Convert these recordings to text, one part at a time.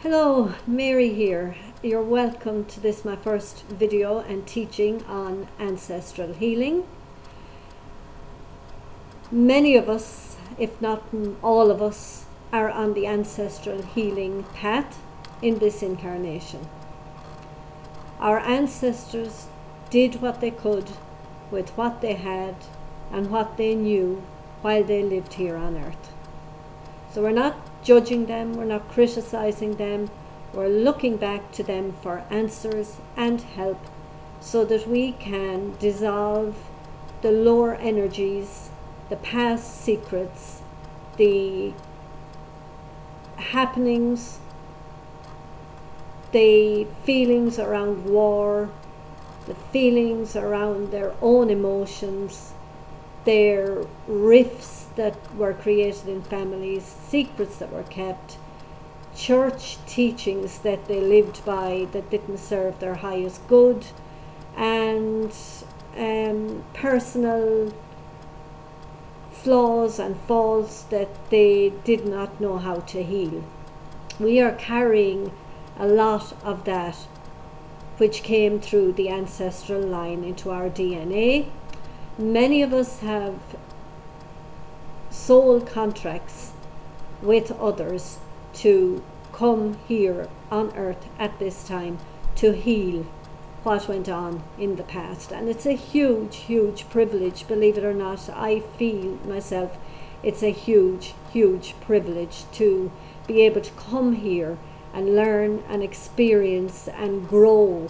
Hello, Mary here. You're welcome to this, my first video and teaching on ancestral healing. Many of us, if not all of us, are on the ancestral healing path in this incarnation. Our ancestors did what they could with what they had and what they knew while they lived here on earth. So we're not judging them, we're not criticizing them, we're looking back to them for answers and help so that we can dissolve the lower energies, the past secrets, the happenings, the feelings around war, the feelings around their own emotions, their rifts that were created in families, secrets that were kept, church teachings that they lived by that didn't serve their highest good, and personal flaws and faults that they did not know how to heal. We are carrying a lot of that which came through the ancestral line into our DNA. Many of us have soul contracts with others to come here on earth at this time to heal what went on in the past. And it's a huge privilege, believe it or not. I feel myself it's a huge privilege to be able to come here and learn and experience and grow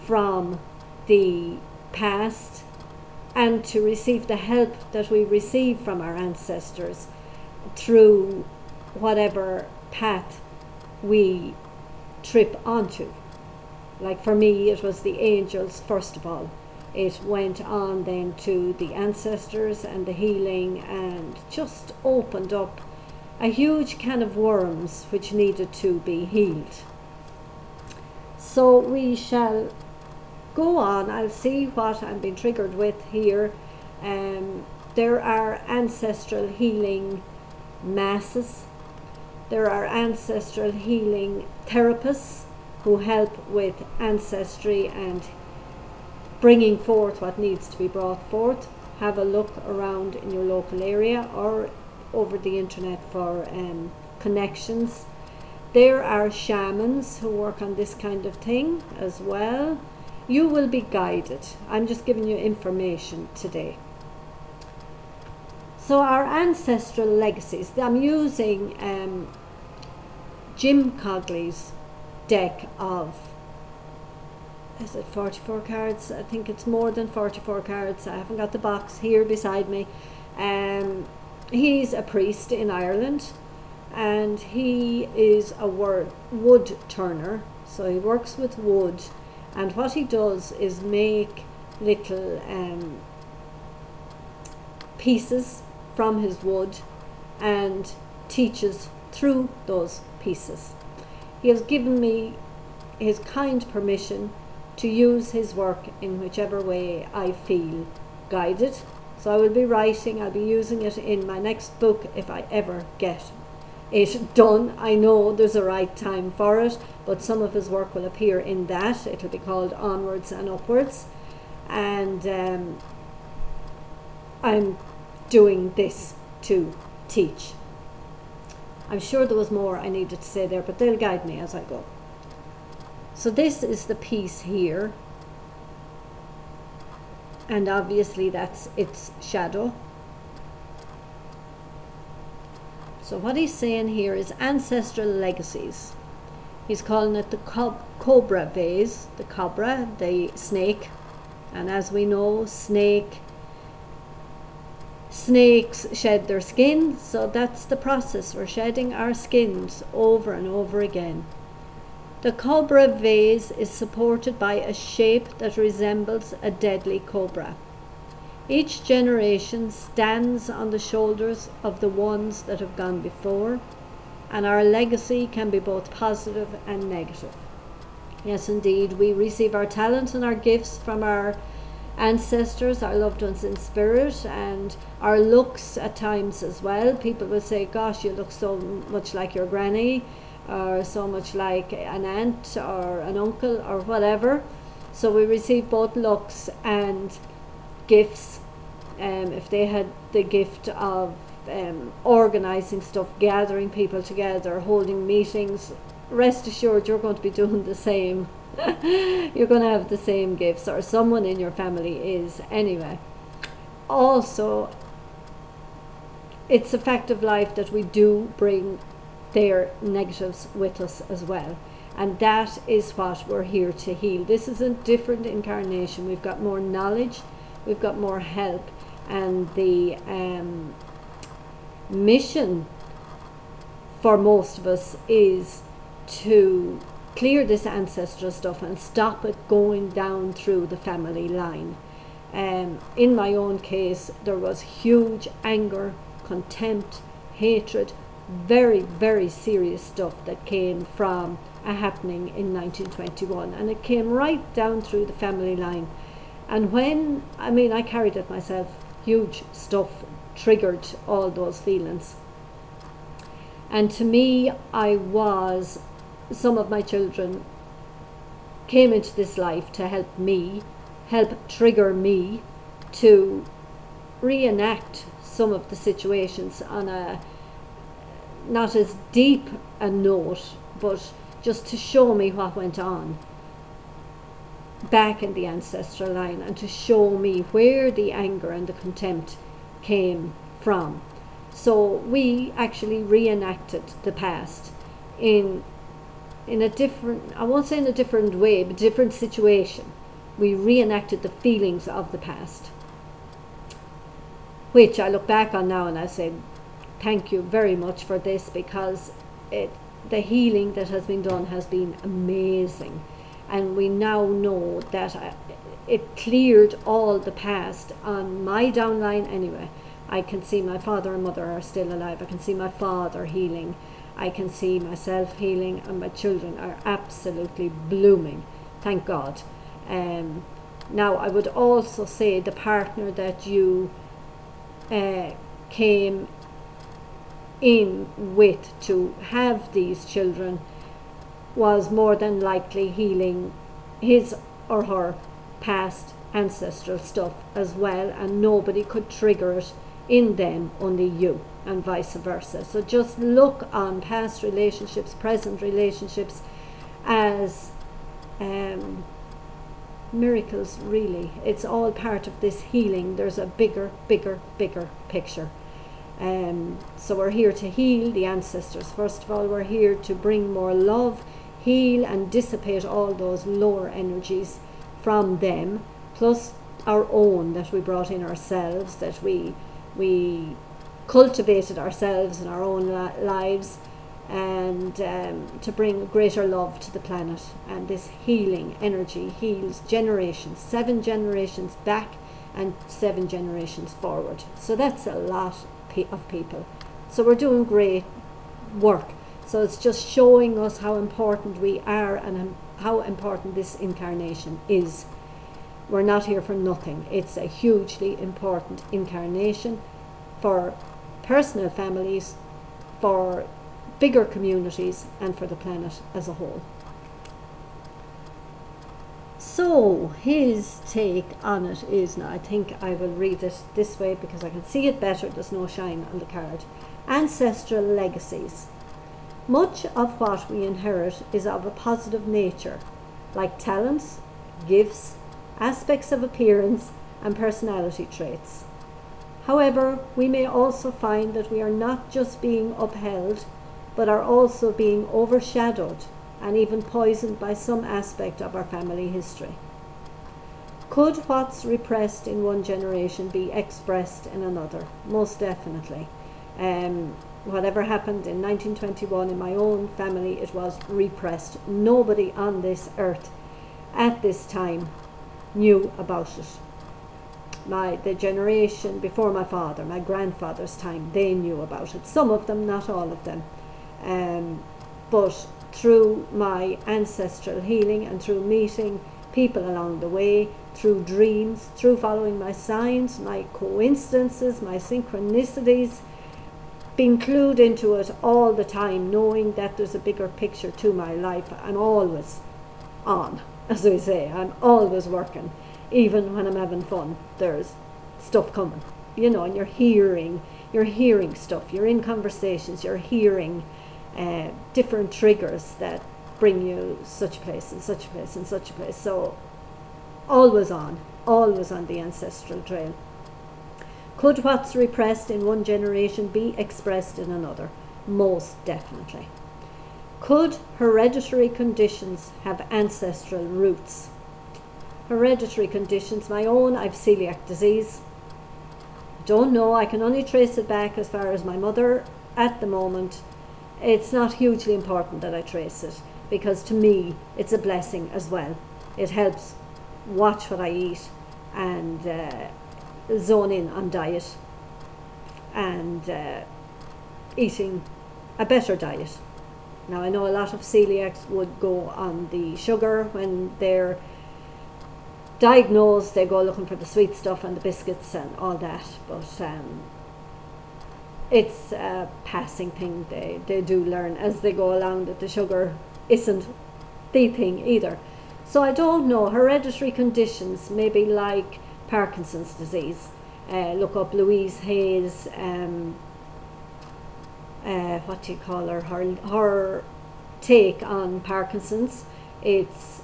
from the past, and to receive the help that we receive from our ancestors through whatever path we trip onto. Like for me, it was the angels first of all. It went on then to the ancestors and the healing, and just opened up a huge can of worms which needed to be healed. So we shall go on. I'll see what I'm being triggered with here. There are ancestral healing masses. There are ancestral healing therapists who help with ancestry and bringing forth what needs to be brought forth. Have a look around in your local area or over the internet for connections. There are shamans who work on this kind of thing as well. You will be guided. I'm just giving you information today. So our ancestral legacies. I'm using Jim Cogley's deck of, is it 44 cards? I think it's more than 44 cards. I haven't got the box here beside me. He's a priest in Ireland, and he is a wood turner. So he works with wood. And what he does is make little pieces from his wood and teaches through those pieces. He has given me his kind permission to use his work in whichever way I feel guided. So I will be writing, I'll be using it in my next book if I ever get it done. I know there's a right time for it, but some of his work will appear in that. It'll be called Onwards and Upwards, and I'm doing this to teach. I'm sure there was more I needed to say there, but they'll guide me as I go. So this is the piece here, and obviously that's its shadow. So what he's saying here is ancestral legacies. He's calling it the cobra vase, the cobra, the snake. And as we know, snakes shed their skin, so that's the process. We're shedding our skins over and over again. The cobra vase is supported by a shape that resembles a deadly cobra. Each generation stands on the shoulders of the ones that have gone before, and our legacy can be both positive and negative. Yes, indeed, we receive our talents and our gifts from our ancestors, our loved ones in spirit, and our looks at times as well. People will say, gosh, you look so much like your granny, or so much like an aunt or an uncle or whatever. So we receive both looks and gifts. If they had the gift of organising stuff, gathering people together, holding meetings, rest assured you're going to be doing the same. You're going to have the same gifts, or someone in your family is anyway. Also, it's a fact of life that we do bring their negatives with us as well, and that is what we're here to heal. This is a different incarnation. We've got more knowledge, we've got more help, and the mission for most of us is to clear this ancestral stuff and stop it going down through the family line. In my own case, there was huge anger, contempt, hatred, very, very serious stuff that came from a happening in 1921, and it came right down through the family line. And when, I carried it myself, huge stuff triggered all those feelings. And to me, some of my children came into this life to help trigger me to reenact some of the situations on a not as deep a note, but just to show me what went on back in the ancestral line, and to show me where the anger and the contempt came from. So we actually reenacted the past in a different, I won't say in a different way, but different situation. We reenacted the feelings of the past, which I look back on now and I say, thank you very much for this, because the healing that has been done has been amazing. And we now know that it cleared all the past on my downline anyway. I can see my father and mother are still alive. I can see my father healing. I can see myself healing, and my children are absolutely blooming. Thank God. Now, I would also say the partner that you came in with to have these children was more than likely healing his or her past ancestral stuff as well, and nobody could trigger it in them, only you, and vice versa. So just look on past relationships, present relationships, as miracles, really. It's all part of this healing. There's a bigger picture. So we're here to heal the ancestors. First of all, we're here to bring more love, heal and dissipate all those lower energies from them, plus our own that we brought in ourselves, that we cultivated ourselves in our own lives, and to bring greater love to the planet. And this healing energy heals generations, 7 generations back and 7 generations forward. So that's a lot of people. So we're doing great work. So it's just showing us how important we are and how important this incarnation is. We're not here for nothing. It's a hugely important incarnation for personal families, for bigger communities, and for the planet as a whole. So his take on it is, now I think I will read it this way because I can see it better, there's no shine on the card. Ancestral legacies. Much of what we inherit is of a positive nature, like talents, gifts, aspects of appearance, and personality traits. However, we may also find that we are not just being upheld, but are also being overshadowed and even poisoned by some aspect of our family history. Could what's repressed in one generation be expressed in another? Most definitely. Whatever happened in 1921 in my own family, it was repressed. Nobody on this earth at this time knew about it. The generation before my father, my grandfather's time, they knew about it. Some of them, not all of them. But through my ancestral healing and through meeting people along the way, through dreams, through following my signs, my coincidences, my synchronicities, being clued into it all the time, knowing that there's a bigger picture to my life. I'm always on, as we say. I'm always working. Even when I'm having fun, there's stuff coming, and you're hearing stuff. You're in conversations, you're hearing different triggers that bring you such a place and such a place and such a place. So always on the ancestral trail. Could what's repressed in one generation be expressed in another? Most definitely. Could hereditary conditions have ancestral roots? Hereditary conditions, my own, I've celiac disease. Don't know, I can only trace it back as far as my mother at the moment. It's not hugely important that I trace it, because to me it's a blessing as well. It helps watch what I eat and zone in on diet and eating a better diet. Now I know a lot of celiacs would go on the sugar when they're diagnosed. They go looking for the sweet stuff and the biscuits and all that, but it's a passing thing. They do learn as they go along that the sugar isn't the thing either. So I don't know, hereditary conditions, maybe like Parkinson's disease. Look up Louise Hay's, what do you call her take on Parkinson's. It's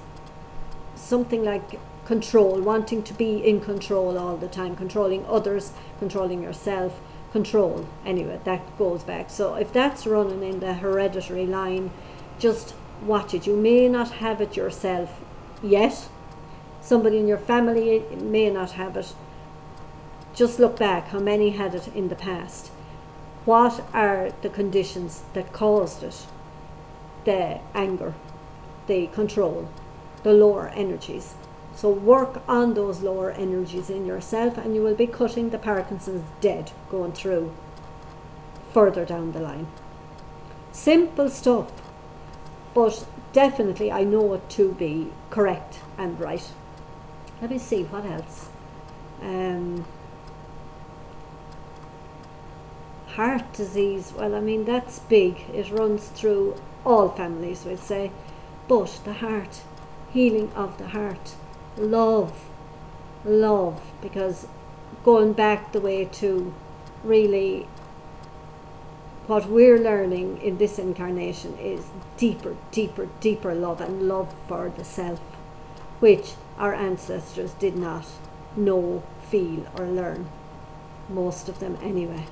something like control, wanting to be in control all the time, controlling others, controlling yourself, control. Anyway, that goes back. So if that's running in the hereditary line, just watch it. You may not have it yourself yet. Somebody in your family may not have it. Just look back, how many had it in the past? What are the conditions that caused it? The anger, the control, the lower energies. So work on those lower energies in yourself, and you will be cutting the Parkinson's dead going through further down the line. Simple stuff, but definitely I know it to be correct and right. Let me see what else. Heart disease, well, I mean, that's big. It runs through all families, we'd say. But the heart, healing of the heart, love, because going back the way to really what we're learning in this incarnation is deeper love, and love for the self, which our ancestors did not know, feel or learn, most of them anyway.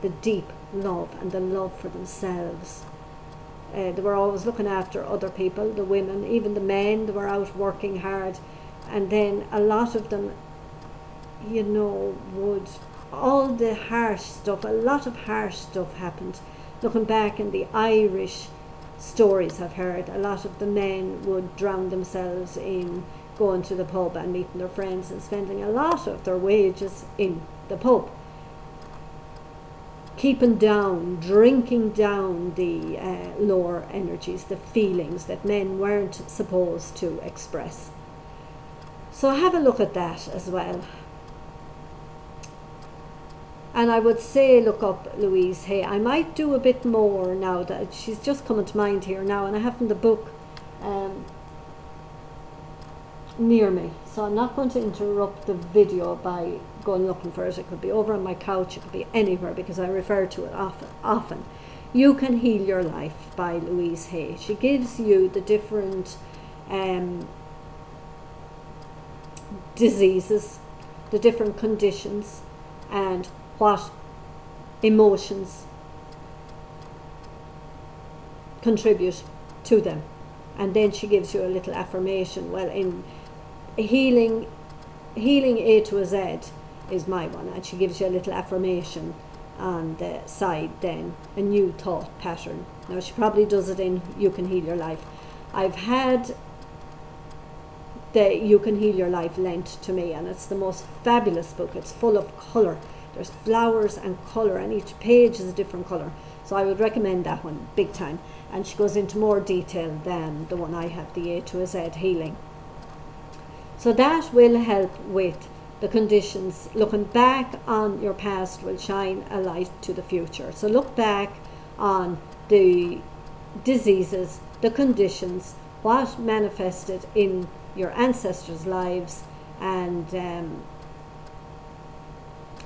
The deep love and the love for themselves. They were always looking after other people, the women, even the men. They were out working hard, and then a lot of them, would, all the harsh stuff, a lot of harsh stuff happened. Looking back in the Irish stories I've heard, a lot of the men would drown themselves in going to the pub and meeting their friends and spending a lot of their wages in the pub, keeping down, drinking down the lower energies, the feelings that men weren't supposed to express. So have a look at that as well. And I would say look up Louise Hay. I might do a bit more now that she's just coming to mind here now, and I haven't the book near me, so I'm not going to interrupt the video by going looking for it. It could be over on my couch, it could be anywhere, because I refer to it often. You Can Heal Your Life by Louise Hay. She gives you the different diseases, the different conditions, and what emotions contribute to them. And then she gives you a little affirmation. Well, in healing A to Z is my one, and she gives you a little affirmation on the side, then a new thought pattern. Now she probably does it in You Can Heal Your Life. I've had the You Can Heal Your Life lent to me, and it's the most fabulous book. It's full of colour. There's flowers and colour, and each page is a different colour. So I would recommend that one big time. And she goes into more detail than the one I have, the A to Z healing. So that will help with the conditions, looking back on your past will shine a light to the future. So look back on the diseases, the conditions, what manifested in your ancestors' lives, and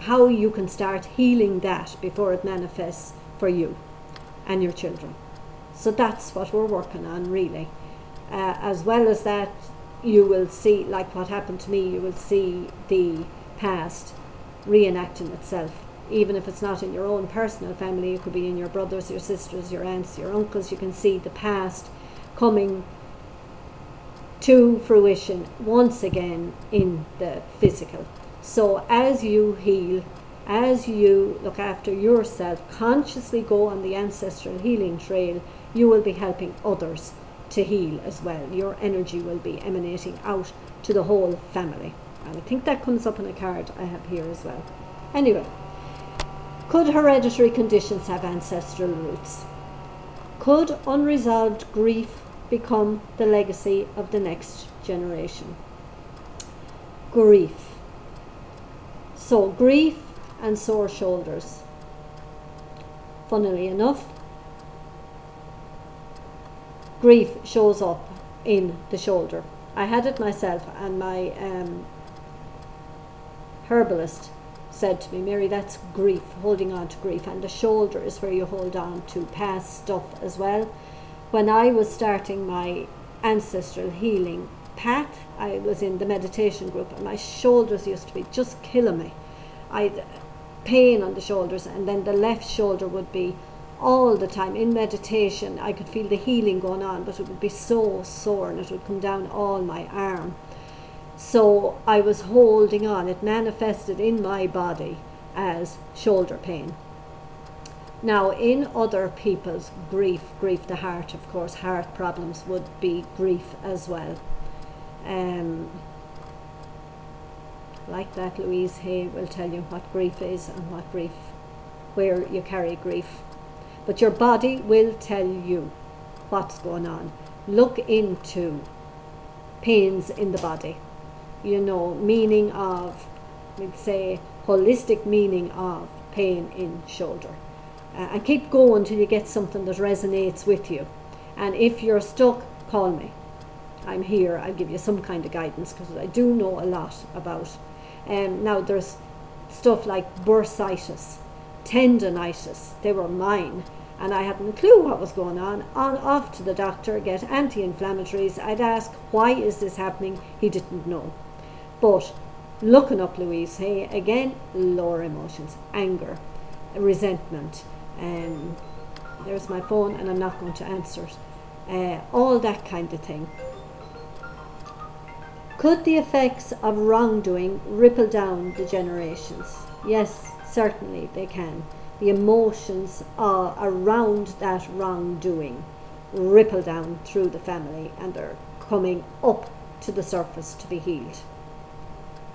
how you can start healing that before it manifests for you and your children. So that's what we're working on, really. As well as that, you will see, like what happened to me, you will see the past reenacting itself. Even if it's not in your own personal family, it could be in your brothers, your sisters, your aunts, your uncles. You can see the past coming to fruition once again in the physical. So as you heal, as you look after yourself, consciously go on the ancestral healing trail, you will be helping others to heal as well. Your energy will be emanating out to the whole family. And I think that comes up in a card I have here as well. Anyway, could hereditary conditions have ancestral roots? Could unresolved grief become the legacy of the next generation? Grief. So grief and sore shoulders. Funnily enough, grief shows up in the shoulder. I had it myself, and my herbalist said to me, Mary, that's grief, holding on to grief, and the shoulder is where you hold on to past stuff as well. When I was starting my ancestral healing path, I was in the meditation group, and my shoulders used to be just killing me. I'd pain on the shoulders, and then the left shoulder would be all the time in meditation. I could feel the healing going on, but it would be so sore, and it would come down all my arm. So I was holding on. It manifested in my body as shoulder pain. Now, in other people's grief, the heart, of course, heart problems would be grief as well. Like that, Louise Hay will tell you what grief is and what grief, where you carry grief. But your body will tell you what's going on. Look into pains in the body. You know, meaning of, we'd say, holistic meaning of pain in shoulder. And keep going till you get something that resonates with you. And if you're stuck, call me. I'm here. I'll give you some kind of guidance, because I do know a lot about. Now there's stuff like bursitis, tendonitis. They were mine, and I hadn't a clue what was going on. Off to the doctor, get anti-inflammatories. I'd ask, why is this happening? He didn't know. But looking up Louise Hay, again, lower emotions, anger, resentment. There's my phone, and I'm not going to answer it. All that kind of thing. Could the effects of wrongdoing ripple down the generations? Yes, certainly they can. The emotions around that wrongdoing ripple down through the family, and they're coming up to the surface to be healed.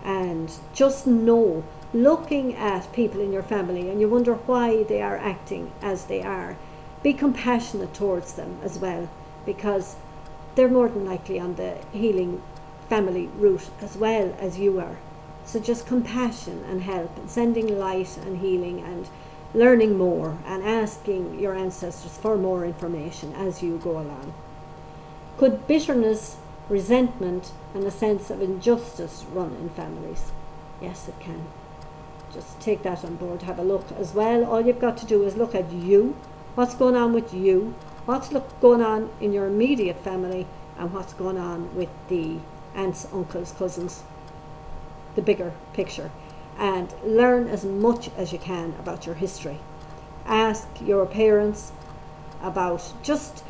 And just know, looking at people in your family and you wonder why they are acting as they are, be compassionate towards them as well, because they're more than likely on the healing family route as well as you are. So just compassion and help, and sending light and healing, and learning more, and asking your ancestors for more information as you go along. Could bitterness, resentment, and a sense of injustice run in families? Yes, it can. Just take that on board, have a look as well. All you've got to do is look at you, what's going on with you, what's going on in your immediate family, and what's going on with the aunts, uncles, cousins, the bigger picture. And learn as much as you can about your history. Ask your parents about, just,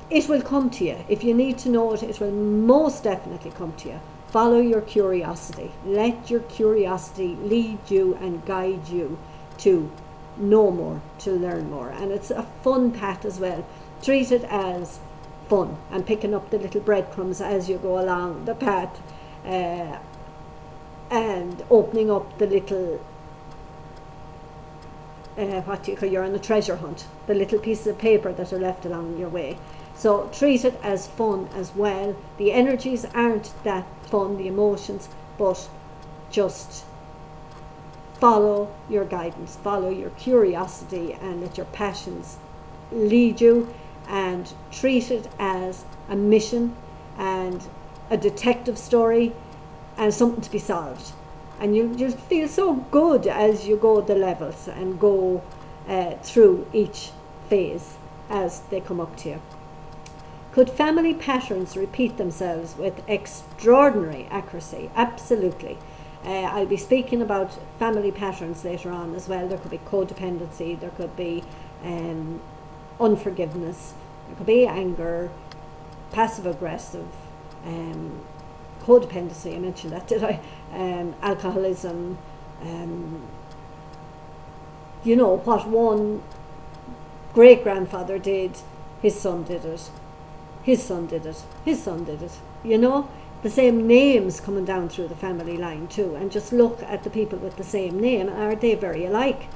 it will come to you. If you need to know it, it will most definitely come to you. Follow your curiosity. Let your curiosity lead you and guide you to know more, to learn more. And it's a fun path as well. Treat it as fun, and picking up the little breadcrumbs as you go along the path, and opening up the little, you're on a treasure hunt, the little pieces of paper that are left along your way. So treat it as fun as well. The energies aren't that fun, the emotions, but just follow your guidance, follow your curiosity, and let your passions lead you, and treat it as a mission and a detective story and something to be solved. And you just feel so good as you go the levels and go through each phase as they come up to you. Could family patterns repeat themselves with extraordinary accuracy? Absolutely. I'll be speaking about family patterns later on as well. There could be codependency, there could be unforgiveness, there could be anger, passive aggressive, codependency, I mentioned that, did I? Alcoholism, you know, what one great grandfather did, his son did it, his son did it, his son did it, you know, the same names coming down through the family line too. And just look at the people with the same name. Are they very alike?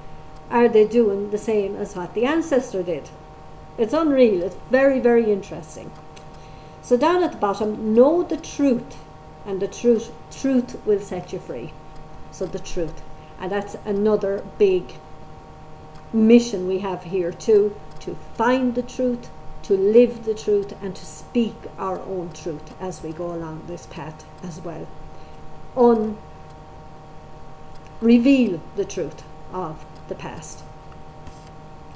Are they doing the same as what the ancestor did? It's unreal. It's very, very interesting. So down at the bottom, know the truth, and the truth will set you free. So the truth, and that's another big mission we have here too, to find the truth, to live the truth, and to speak our own truth as we go along this path as well. Reveal the truth of the past.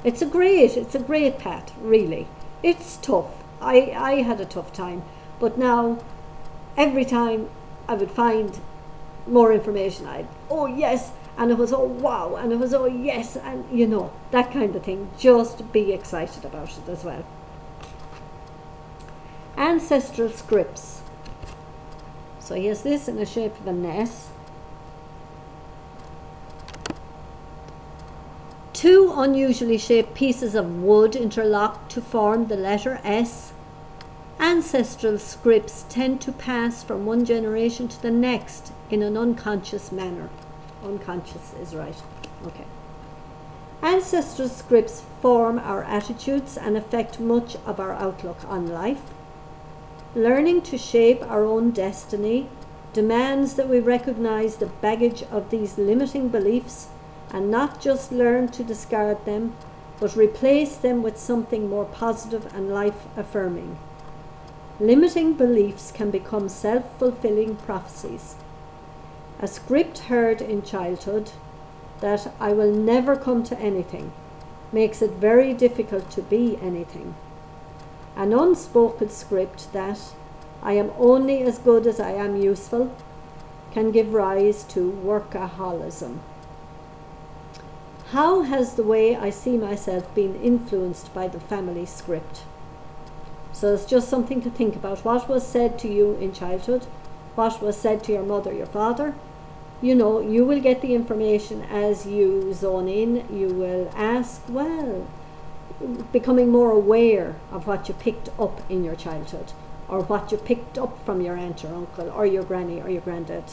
It's a great path, really. It's tough. I had a tough time, but now every time I would find more information, oh yes, and it was oh wow, and it was oh yes, and you know, that kind of thing. Just be excited about it as well. Ancestral scripts. So he has this in the shape of an S. Two unusually shaped pieces of wood interlocked to form the letter S. Ancestral scripts tend to pass from one generation to the next in an unconscious manner. Unconscious is right. Okay. Ancestral scripts form our attitudes and affect much of our outlook on life. Learning to shape our own destiny demands that we recognize the baggage of these limiting beliefs and not just learn to discard them, but replace them with something more positive and life-affirming. Limiting beliefs can become self-fulfilling prophecies. A script heard in childhood that I will never come to anything makes it very difficult to be anything. An unspoken script that I am only as good as I am useful can give rise to workaholism. How has the way I see myself been influenced by the family script? So it's just something to think about. What was said to you in childhood? What was said to your mother, your father? You know, you will get the information as you zone in. You will ask, well, becoming more aware of what you picked up in your childhood, or what you picked up from your aunt or uncle or your granny or your granddad.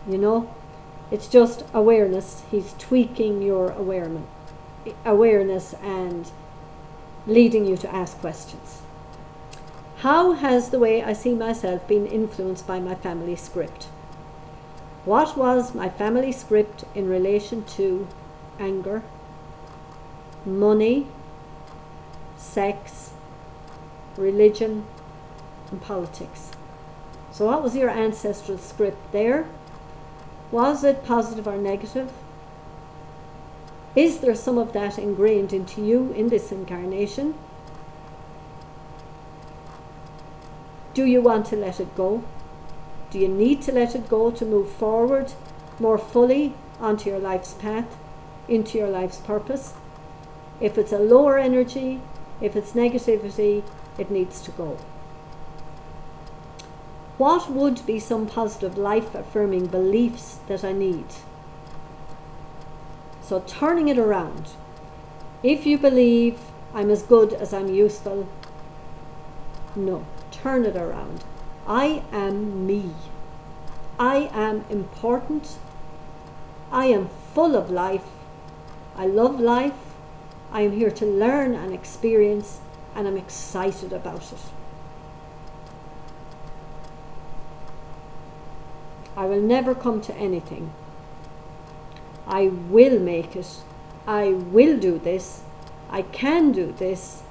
You know, it's just awareness. He's tweaking your awareness and leading you to ask questions. How has the way I see myself been influenced by my family script? What was my family script in relation to anger, money, sex, religion, and politics? So what was your ancestral script there? Was it positive or negative? Is there some of that ingrained into you in this incarnation? Do you want to let it go? Do you need to let it go to move forward more fully onto your life's path, into your life's purpose? If it's a lower energy, if it's negativity, it needs to go. What would be some positive life-affirming beliefs that I need? So turning it around. If you believe I'm as good as I'm useful, no, turn it around. I am me. I am important. I am full of life. I love life. I am here to learn and experience, and I'm excited about it. I will never come to anything. I will make it. I will do this. I can do this.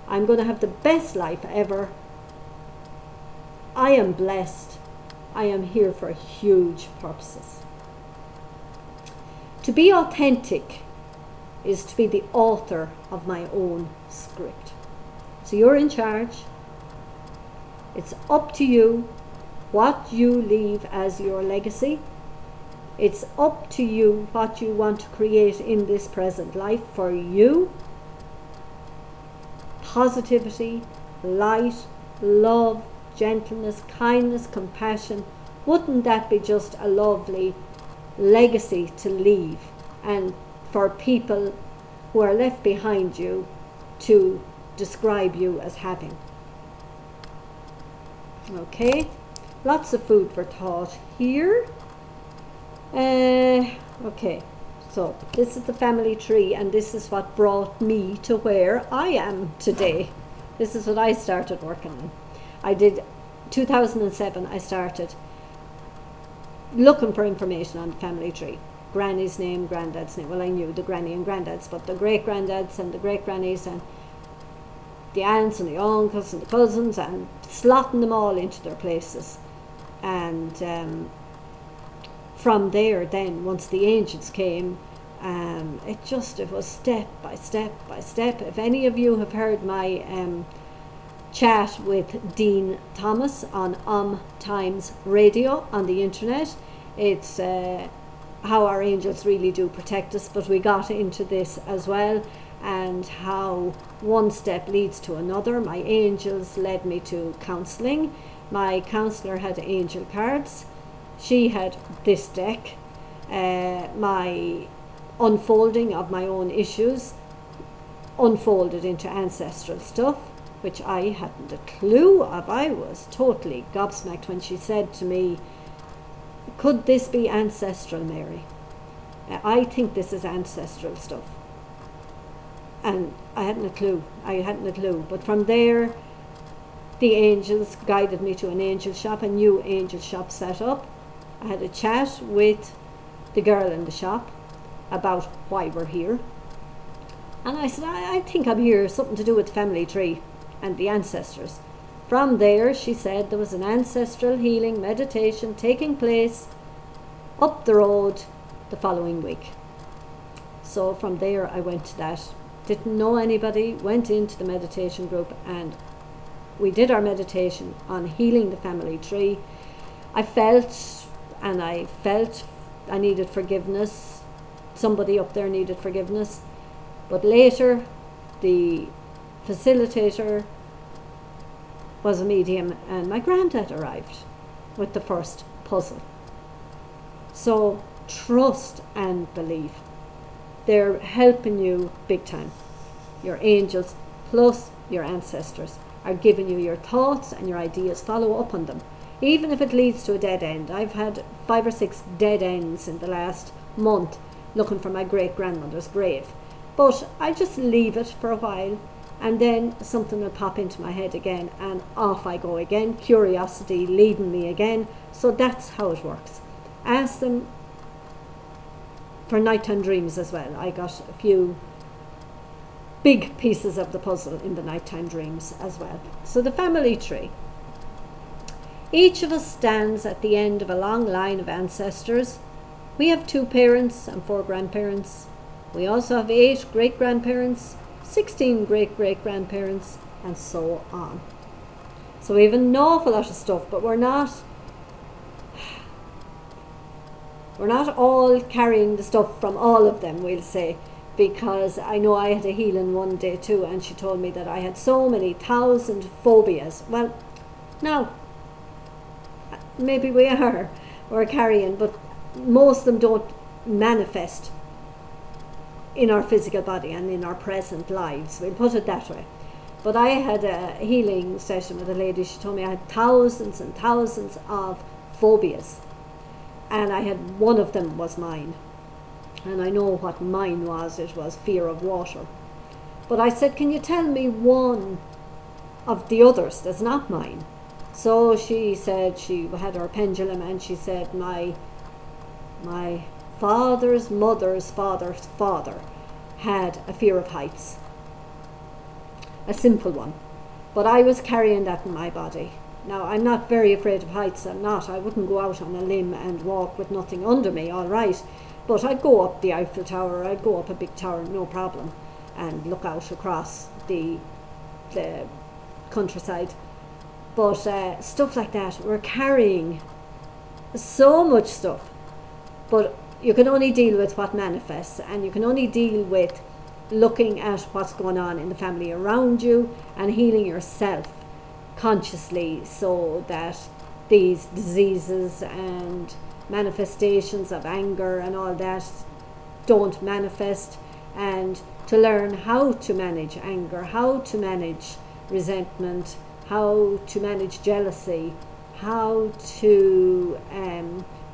I'm going to have the best life ever. I am blessed. I am here for huge purposes. To be authentic is to be the author of my own script. So you're in charge. It's up to you what you leave as your legacy. It's up to you what you want to create in this present life for you. Positivity, light, love, gentleness, kindness, compassion. Wouldn't that be just a lovely legacy to leave, and for people who are left behind you to describe you as having? Okay, lots of food for thought here. Okay, so this is the family tree, and this is what brought me to where I am today. This is what I started working on. I did 2007. I started looking for information on the family tree. Granny's name, granddad's name. Well, I knew the granny and granddads, but the great granddads and the great grannies and the aunts and the uncles and the cousins, and slotting them all into their places. And from there, then once the angels came, it was step by step by step. If any of you have heard my chat with Dean Thomas on Times Radio on the internet, it's how our angels really do protect us, but we got into this as well, and how one step leads to another. My angels led me to counselling. My counsellor had angel cards. She had this deck. My unfolding of my own issues unfolded into ancestral stuff, which I hadn't a clue of. I was totally gobsmacked when she said to me, "Could this be ancestral, Mary? I think this is ancestral stuff." And I hadn't a clue. But from there, the angels guided me to an angel shop, a new angel shop set up. I had a chat with the girl in the shop about why we're here. And I said, I think I'm here, something to do with the family tree and the ancestors. From there, she said there was an ancestral healing meditation taking place up the road the following week. So from there, I went to that. Didn't know anybody, went into the meditation group, and we did our meditation on healing the family tree. I felt I needed forgiveness. Somebody up there needed forgiveness. But later, the facilitator was a medium, and my granddad arrived with the first puzzle. So trust and believe. They're helping you big time. Your angels plus your ancestors are giving you your thoughts and your ideas. Follow up on them, even if it leads to a dead end. I've had 5 or 6 dead ends in the last month looking for my great grandmother's grave, but I just leave it for a while, and then something will pop into my head again, and off I go again, curiosity leading me again. So that's how it works. Ask them for nighttime dreams as well. I got a few big pieces of the puzzle in the nighttime dreams as well. So the family tree. Each of us stands at the end of a long line of ancestors. We have 2 parents and 4 grandparents. We also have 8 great-grandparents, 16 great-great-grandparents, and so on. So we have an awful lot of stuff, but we're not all carrying the stuff from all of them, we'll say, because I know I had a healing one day too, and she told me that I had so many 1,000 phobias. Well, no, maybe we're carrying, but most of them don't manifest in our physical body and in our present lives, we'll put it that way. But I had a healing session with a lady. She told me I had thousands and thousands of phobias, and I had one of them was mine, and I know what mine was. It was fear of water. But I said, can you tell me one of the others that's not mine? So she said she had her pendulum, and she said my father's mother's father's father had a fear of heights, a simple one, but I was carrying that in my body. Now, I'm not very afraid of heights. I wouldn't go out on a limb and walk with nothing under me, all right, but I'd go up the Eiffel Tower, I'd go up a big tower, no problem, and look out across the countryside. But stuff like that, we're carrying so much stuff, but you can only deal with what manifests, and you can only deal with looking at what's going on in the family around you and healing yourself consciously, so that these diseases and manifestations of anger and all that don't manifest, and to learn how to manage anger, how to manage resentment, how to manage jealousy, how to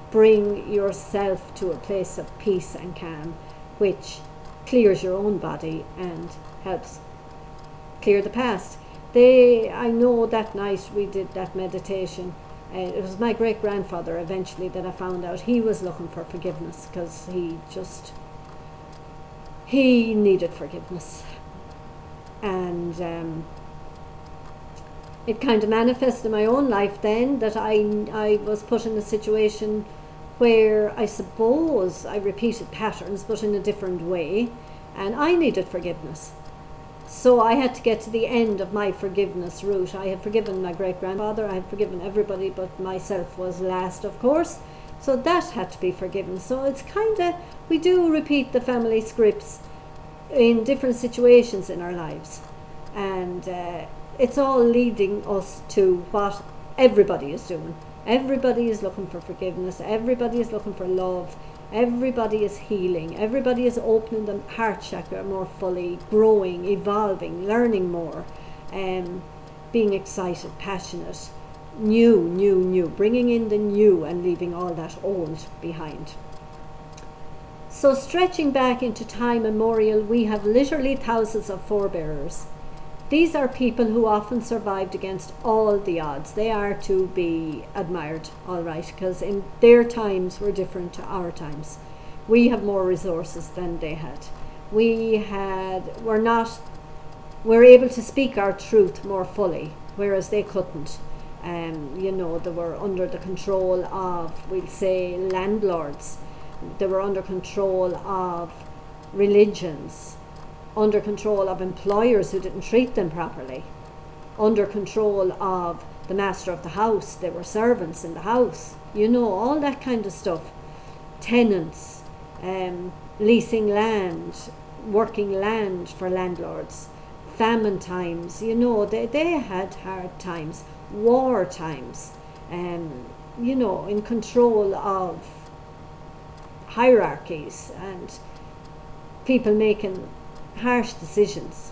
bring yourself to a place of peace and calm, which clears your own body and helps clear the past. I know that night we did that meditation. It was my great-grandfather eventually that I found out he was looking for forgiveness, because he needed forgiveness. And it kind of manifested in my own life then, that I was put in a situation where I suppose I repeated patterns but in a different way, and I needed forgiveness. So I had to get to the end of my forgiveness route. I had forgiven my great-grandfather, I had forgiven everybody, but myself was last, of course. So that had to be forgiven. So it's kind of, we do repeat the family scripts in different situations in our lives. And it's all leading us to what everybody is doing. Everybody is looking for forgiveness. Everybody is looking for love. Everybody is healing. Everybody is opening the heart chakra more fully, growing, evolving, learning more, being excited, passionate, new, bringing in the new and leaving all that old behind. So stretching back into time immemorial, we have literally thousands of forebearers. These are people who often survived against all the odds. They are to be admired, all right, because in their times were different to our times. We have more resources than they had. We're able to speak our truth more fully, whereas they couldn't. They were under the control of, we'll say, landlords. They were under control of religions, under control of employers who didn't treat them properly, under control of the master of the house. There were servants in the house, all that kind of stuff. Tenants, leasing land, working land for landlords, famine times, they had hard times, war times, in control of hierarchies and people making harsh decisions.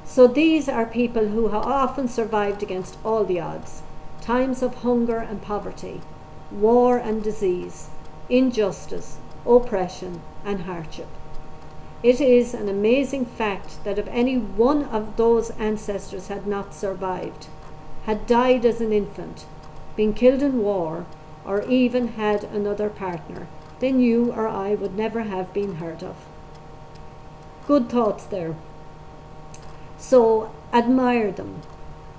So these are people who have often survived against all the odds. Times of hunger and poverty, war and disease, injustice, oppression and hardship. It is an amazing fact that if any one of those ancestors had not survived, had died as an infant, been killed in war, or even had another partner, then you or I would never have been heard of. Good thoughts there. So admire them,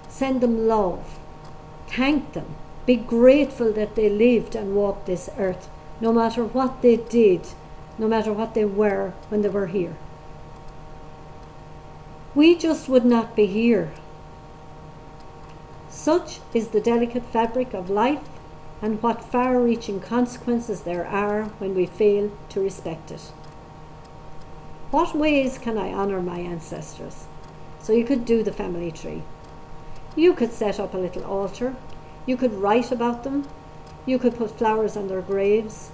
send them love, thank them, be grateful that they lived and walked this earth, no matter what they did, no matter what they were when they were here. We just would not be here. Such is the delicate fabric of life, and what far-reaching consequences there are when we fail to respect it. What ways can I honour my ancestors? So you could do the family tree. You could set up a little altar. You could write about them. You could put flowers on their graves.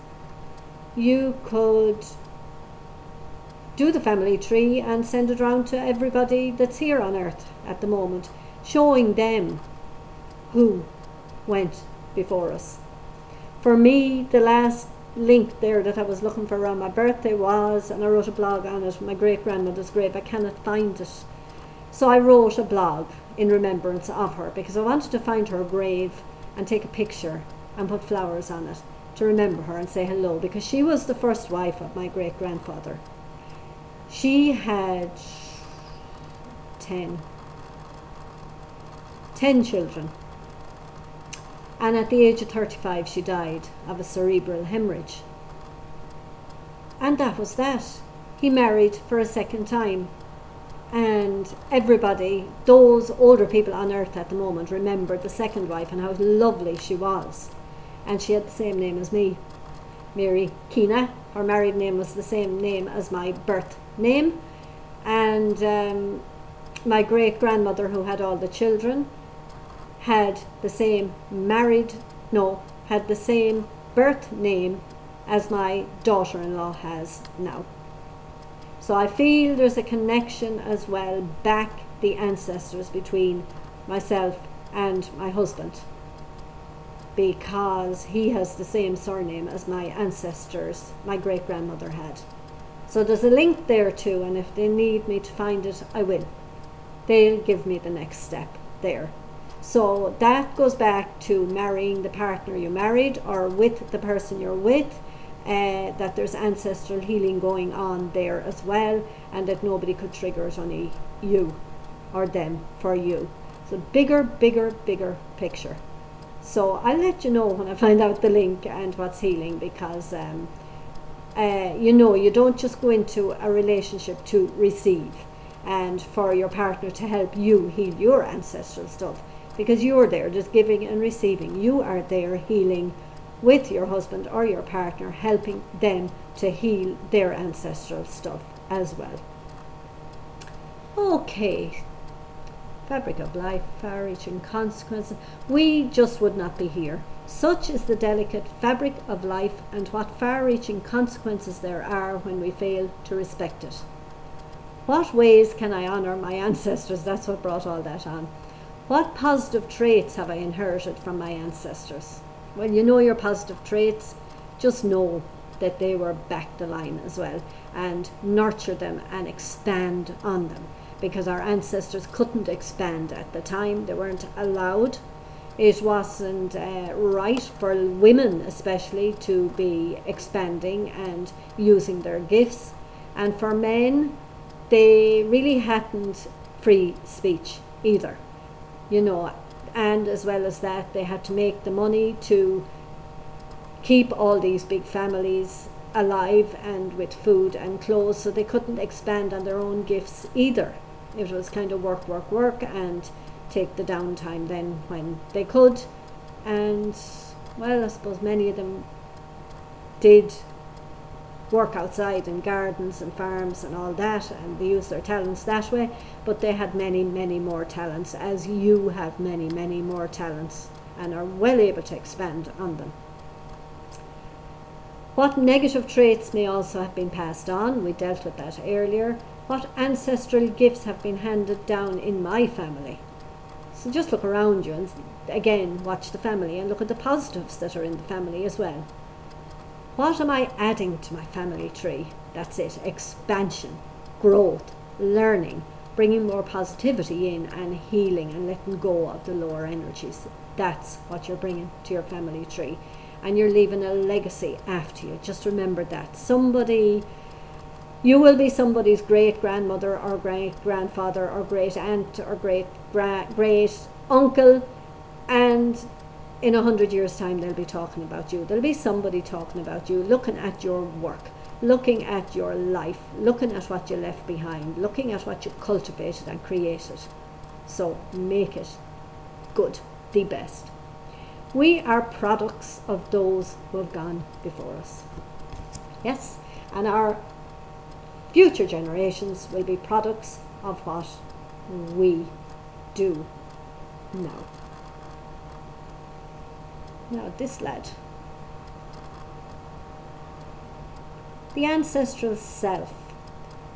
You could do the family tree and send it round to everybody that's here on earth at the moment, showing them who went before us. For me, the last link there that I was looking for around my birthday was, and I wrote a blog on it, my great-grandmother's grave. I cannot find it. So I wrote a blog in remembrance of her, because I wanted to find her grave and take a picture and put flowers on it to remember her and say hello, because she was the first wife of my great-grandfather. She had 10 children, and at the age of 35 she died of a cerebral hemorrhage. And that was that. He married for a second time, and everybody, those older people on earth at the moment, remembered the second wife and how lovely she was. And she had the same name as me, Mary Keena. Her married name was the same name as my birth name. And my great-grandmother, who had all the children, had the same had the same birth name as my daughter-in-law has now. So I feel there's a connection as well back the ancestors between myself and my husband, because he has the same surname as my ancestors, my great-grandmother had. So there's a link there too, and if they need me to find it, I will. They'll give me the next step there. So that goes back to marrying the partner you married, or with the person you're with, that there's ancestral healing going on there as well, and that nobody could trigger it, only you or them for you. So bigger picture. So I'll let you know when I find out the link and what's healing, because you don't just go into a relationship to receive and for your partner to help you heal your ancestral stuff, because you're there just giving and receiving. You are there healing with your husband or your partner, helping them to heal their ancestral stuff as well. Okay, fabric of life, far-reaching consequences. We just would not be here. Such is the delicate fabric of life, and what far-reaching consequences there are when we fail to respect it. What ways can I honour my ancestors? That's what brought all that on. What positive traits have I inherited from my ancestors? Well, you know your positive traits. Just know that they were back the line as well, and nurture them and expand on them, because our ancestors couldn't expand at the time. They weren't allowed. It wasn't right for women especially to be expanding and using their gifts, and for men they really hadn't free speech either, and as well as that, they had to make the money to keep all these big families alive and with food and clothes, so they couldn't expand on their own gifts either. It was kind of work and take the downtime then when they could. And well, I suppose many of them did work outside in gardens and farms and all that, and they used their talents that way, but they had many more talents, as you have many more talents, and are well able to expand on them. What negative traits may also have been passed on? We dealt with that earlier. What ancestral gifts have been handed down in my family? So just look around you and again watch the family and look at the positives that are in the family as well. What am I adding to my family tree? That's it. Expansion, growth, learning, bringing more positivity in, and healing and letting go of the lower energies. That's what you're bringing to your family tree. And you're leaving a legacy after you. Just remember that. You will be somebody's great-grandmother or great-grandfather or great-aunt or great-uncle, and in 100 years' time they'll be talking about you. There'll be somebody talking about you, looking at your work, looking at your life, looking at what you left behind, looking at what you cultivated and created. So make it good, the best. We are products of those who have gone before us. Yes, and our future generations will be products of what we do now. Now this lad. The ancestral self.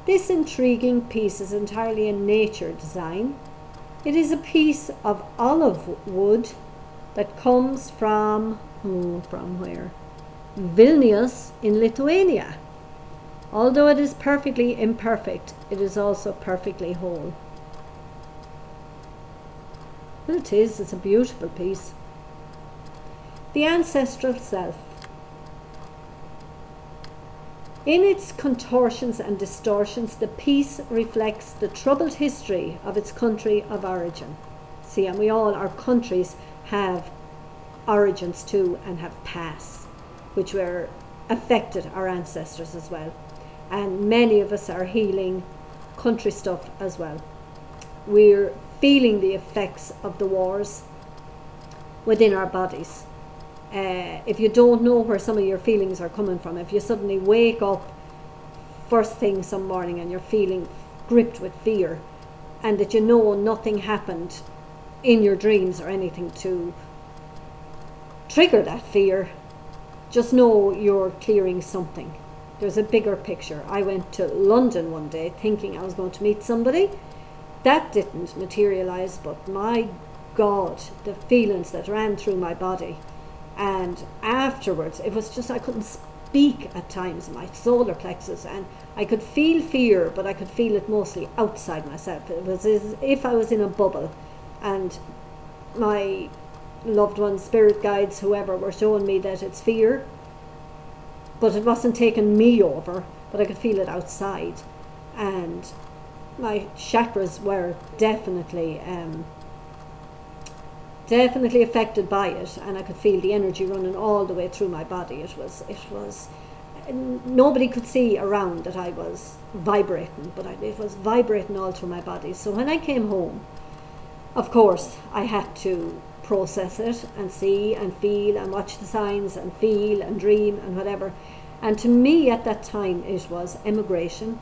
This intriguing piece is entirely a nature design. It is a piece of olive wood that comes from where? Vilnius in Lithuania. Although it is perfectly imperfect, it is also perfectly whole. Well, it is. It's a beautiful piece. The ancestral self. In its contortions and distortions, the piece reflects the troubled history of its country of origin. See, and we all, our countries have origins too and have pasts, which were affected our ancestors as well. And many of us are healing country stuff as well. We're feeling the effects of the wars within our bodies. If you don't know where some of your feelings are coming from, if you suddenly wake up first thing some morning and you're feeling gripped with fear, and that you know nothing happened in your dreams or anything to trigger that fear, just know you're clearing something. There's a bigger picture. I went to London one day thinking I was going to meet somebody. That didn't materialize, but my God, the feelings that ran through my body. And afterwards, it was just, I couldn't speak at times in my solar plexus, and I could feel fear, but I could feel it mostly outside myself. It was as if I was in a bubble, and my loved ones, spirit guides, whoever, were showing me that it's fear, but it wasn't taking me over, but I could feel it outside. And my chakras were definitely affected by it, and I could feel the energy running all the way through my body. It was nobody could see around that I was vibrating, but it was vibrating all through my body. So when I came home, of course, I had to process it and see and feel and watch the signs and feel and dream and whatever. And to me at that time it was emigration.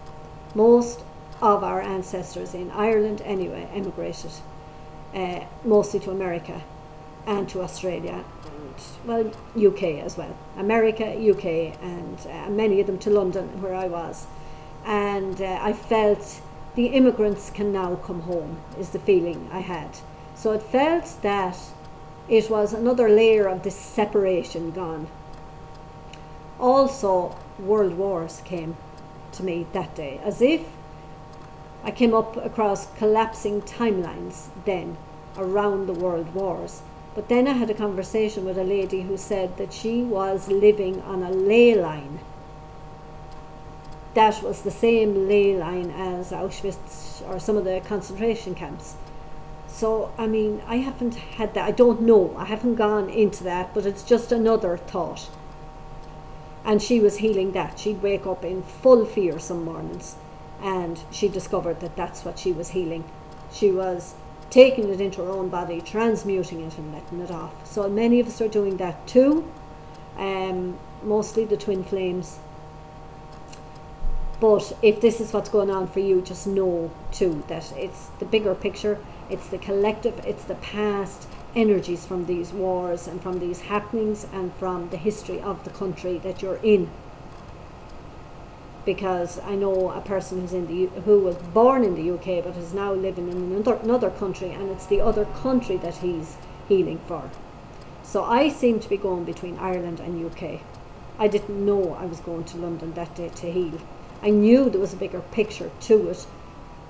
Most of our ancestors in Ireland anyway emigrated, mostly to America and to Australia, and well, UK as well. America, UK, and many of them to London where I was. And I felt the immigrants can now come home, is the feeling I had. So it felt that it was another layer of this separation gone. Also, world wars came to me that day, as if I came up across collapsing timelines then around the world wars. But then I had a conversation with a lady who said that she was living on a ley line. That was the same ley line as Auschwitz or some of the concentration camps. So, I mean, I haven't had that. I don't know. I haven't gone into that, but it's just another thought. And she was healing that. She'd wake up in full fear some mornings, and she discovered that that's what she was healing. She was taking it into her own body, transmuting it and letting it off. So many of us are doing that too, mostly the twin flames. But if this is what's going on for you, just know too that it's the bigger picture, it's the collective, it's the past energies from these wars and from these happenings and from the history of the country that you're in. Because I know a person who was born in the UK but is now living in another country, and it's the other country that he's healing for. So I seem to be going between Ireland and UK. I didn't know I was going to London that day to heal. I knew there was a bigger picture to it,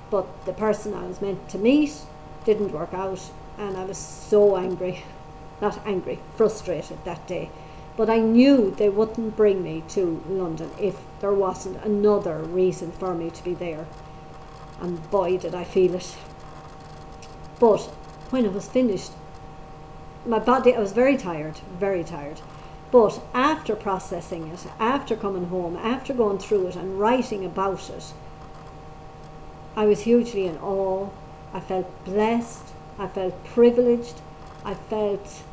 but the person I was meant to meet didn't work out, and I was so angry, frustrated that day. But I knew they wouldn't bring me to London if there wasn't another reason for me to be there. And boy, did I feel it. But when it was finished, my body, I was very tired. But after processing it, after coming home, after going through it and writing about it, I was hugely in awe. I felt blessed. I felt privileged. I felt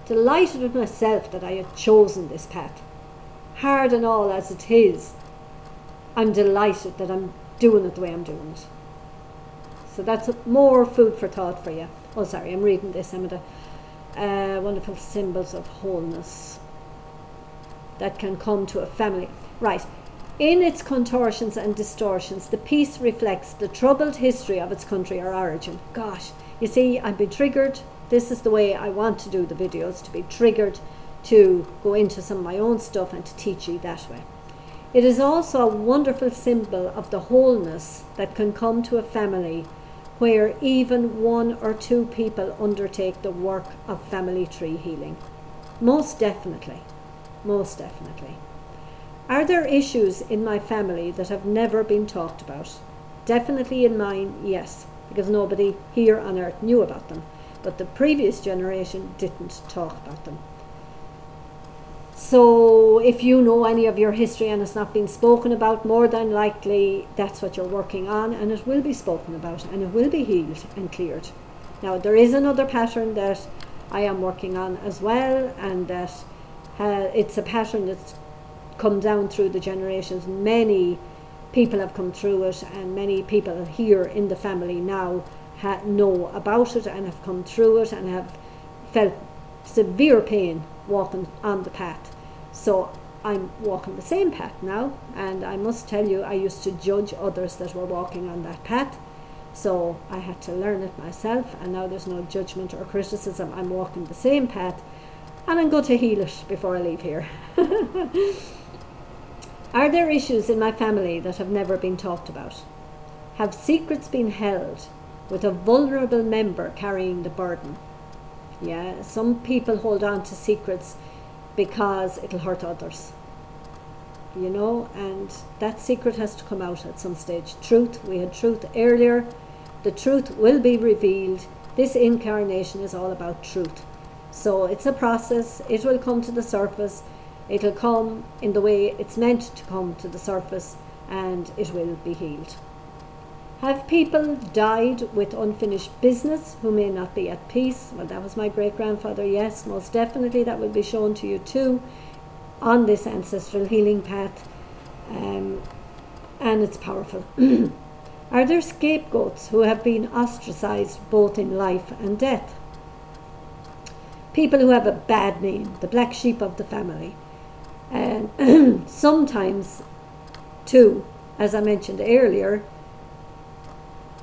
delighted with myself that I had chosen this path. Hard and all as it is, I'm delighted that I'm doing it the way I'm doing it. So that's more food for thought for you. Oh, sorry, I'm reading this. I'm at wonderful symbols of wholeness that can come to a family. Right. In its contortions and distortions, the piece reflects the troubled history of its country or origin. Gosh, you see, I've been triggered. This is the way I want to do the videos, to be triggered, to go into some of my own stuff and to teach you that way. It is also a wonderful symbol of the wholeness that can come to a family where even 1 or 2 people undertake the work of family tree healing. Most definitely. Most definitely. Are there issues in my family that have never been talked about? Definitely in mine, yes, because nobody here on earth knew about them. But the previous generation didn't talk about them. So if you know any of your history and it's not been spoken about, more than likely that's what you're working on, and it will be spoken about and it will be healed and cleared. Now there is another pattern that I am working on as well, and that it's a pattern that's come down through the generations. Many people have come through it, and many people here in the family now know about it and have come through it and have felt severe pain walking on the path. So I'm walking the same path now, and I must tell you, I used to judge others that were walking on that path, so I had to learn it myself, and now there's no judgment or criticism. I'm walking the same path, and I'm going to heal it before I leave here. Are there issues in my family that have never been talked about? Have secrets been held with a vulnerable member carrying the burden? Yeah, some people hold on to secrets because it'll hurt others, you know, and that secret has to come out at some stage. Truth, we had truth earlier. The truth will be revealed. This incarnation is all about truth. So it's a process. It will come to the surface. It'll come in the way it's meant to come to the surface, and it will be healed. Have people died with unfinished business who may not be at peace? Well, that was my great-grandfather. Yes, most definitely that will be shown to you too on this ancestral healing path, and it's powerful. Are there scapegoats who have been ostracized both in life and death? People who have a bad name, the black sheep of the family. And sometimes too, as I mentioned earlier,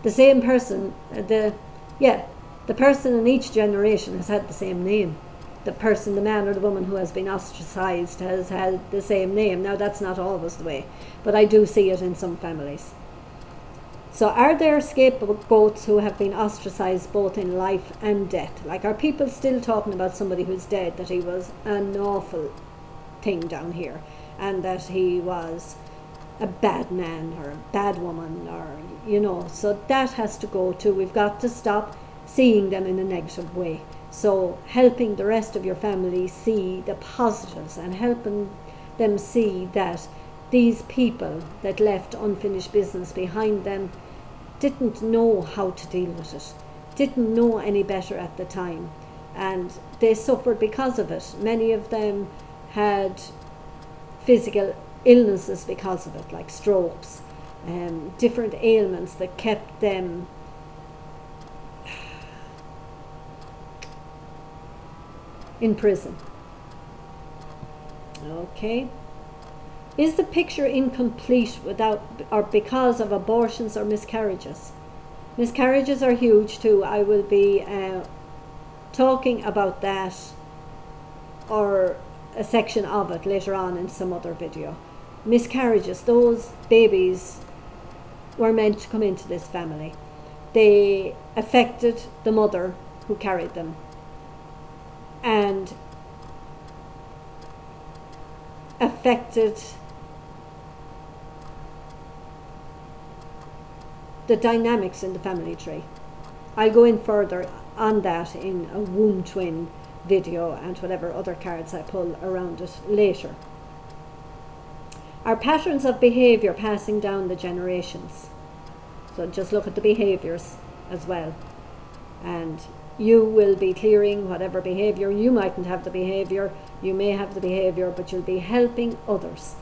the same person, the person in each generation has had the same name. The person, the man or the woman who has been ostracized has had the same name. Now that's not always the way, but I do see it in some families. So are there scapegoats who have been ostracized both in life and death? Like, are people still talking about somebody who's dead, that he was an awful thing down here, and that he was a bad man or a bad woman, or, you know, so that has to go too. We've got to stop seeing them in a negative way. So helping the rest of your family see the positives, and helping them see that these people that left unfinished business behind them didn't know how to deal with it, didn't know any better at the time, and they suffered because of it. Many of them had physical illnesses because of it, like strokes, different ailments that kept them in prison. Okay. Is the picture incomplete without or because of abortions or miscarriages? Miscarriages are huge too. I will be talking about that, or a section of it, later on in some other video. Miscarriages, those babies were meant to come into this family. They affected the mother who carried them, and affected the dynamics in the family tree. I'll go in further on that in a womb twin video and whatever other cards I pull around it later. Are patterns of behaviour passing down the generations? So just look at the behaviours as well, and you will be clearing whatever behaviour. You mightn't have the behaviour, you may have the behaviour, but you'll be helping others.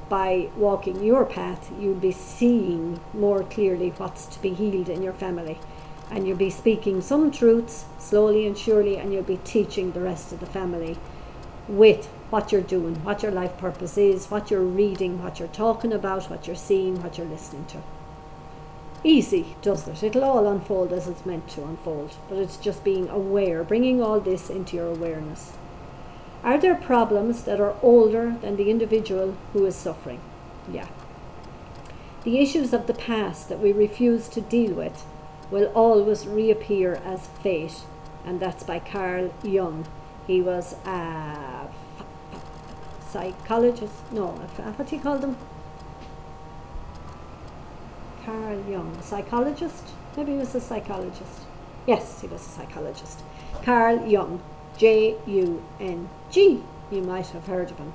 By walking your path, you'll be seeing more clearly what's to be healed in your family, and you'll be speaking some truths slowly and surely, and you'll be teaching the rest of the family with what you're doing, what your life purpose is, what you're reading, what you're talking about, what you're seeing, what you're listening to. Easy, does it? It'll all unfold as it's meant to unfold, but it's just being aware, bringing all this into your awareness. Are there problems that are older than the individual who is suffering? Yeah. The issues of the past that we refuse to deal with will always reappear as fate. And that's by Carl Jung. He was a psychologist. No, what do you call them? Carl Jung, psychologist? Maybe he was a psychologist. Yes, he was a psychologist. Carl Jung, Jung. You might have heard of him.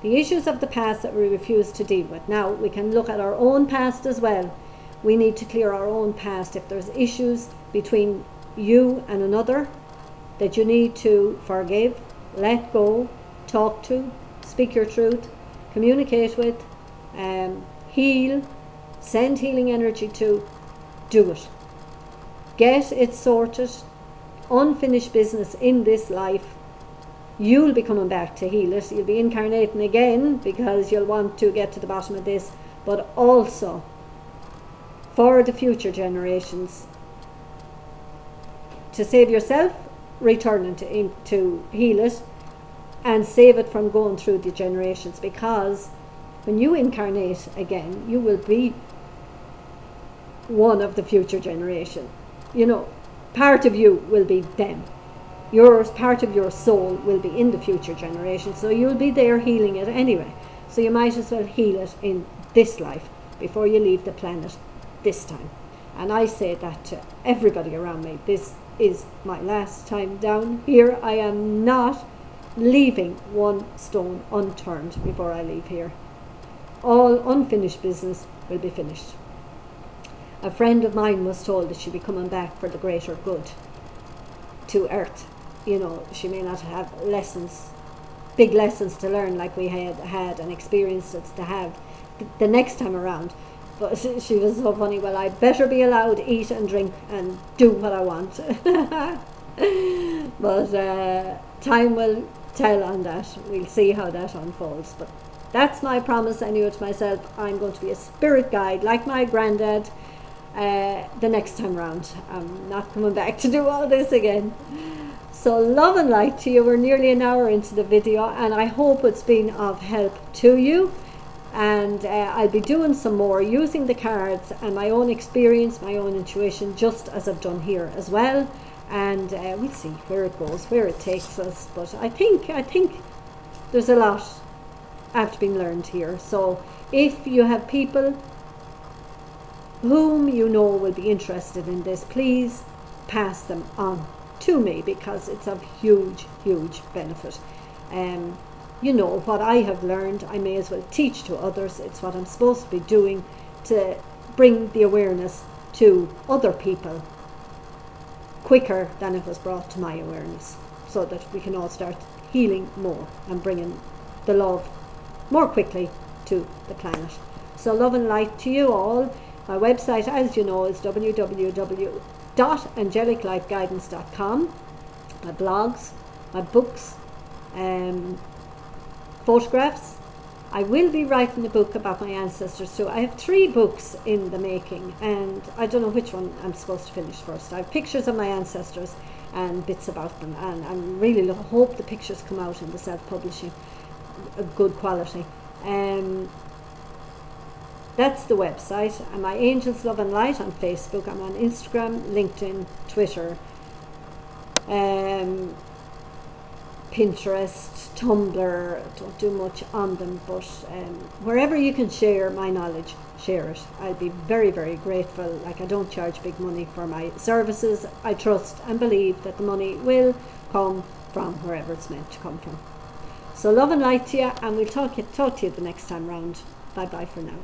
The issues of the past that we refuse to deal with. Now, we can look at our own past as well. We need to clear our own past. If there's issues between you and another that you need to forgive, let go, talk to, speak your truth, communicate with, heal, send healing energy to, do it. Get it sorted. Unfinished business in this life. You'll be coming back to heal it. You'll be incarnating again because you'll want to get to the bottom of this, but also for the future generations, to save yourself, returning to heal it, and save it from going through the generations, because when you incarnate again, you will be one of the future generation. You know, part of you will be them. Part of your soul will be in the future generation, so you'll be there healing it anyway. So you might as well heal it in this life before you leave the planet this time. And I say that to everybody around me. This is my last time down here. I am not leaving one stone unturned before I leave here. All unfinished business will be finished. A friend of mine was told that she'd be coming back for the greater good to Earth. You know, she may not have big lessons to learn like we had and experiences to have the next time around. But she was so funny. Well, I better be allowed to eat and drink and do what I want. But time will tell on that. We'll see how that unfolds. But that's my promise anyway to myself. I'm going to be a spirit guide like my granddad the next time round. I'm not coming back to do all this again. So love and light to you. We're nearly an hour into the video, and I hope it's been of help to you. And I'll be doing some more using the cards and my own experience, my own intuition, just as I've done here as well. And we'll see where it goes, where it takes us. But I think there's a lot after being learned here. So if you have people whom you know will be interested in this, please pass them on to me, because it's of huge benefit. You know, what I have learned, I may as well teach to others. It's what I'm supposed to be doing, to bring the awareness to other people quicker than it was brought to my awareness, so that we can all start healing more and bringing the love more quickly to the planet. So love and light to you all. My website, as you know, is www.angeliclifeguidance.com. My blogs, my books, photographs. I will be writing a book about my ancestors too. I have 3 books in the making, and I don't know which one I'm supposed to finish first. I have pictures of my ancestors and bits about them, and I really hope the pictures come out in the self-publishing of good quality. That's the website. And my Angels Love and Light on Facebook. I'm on Instagram, LinkedIn, Twitter, Pinterest, Tumblr. Don't do much on them, but wherever you can share my knowledge, share it. I'll be very grateful. Like, I don't charge big money for my services. I trust and believe that the money will come from wherever it's meant to come from. So love and light to you, and we'll talk to you the next time round. Bye bye for now.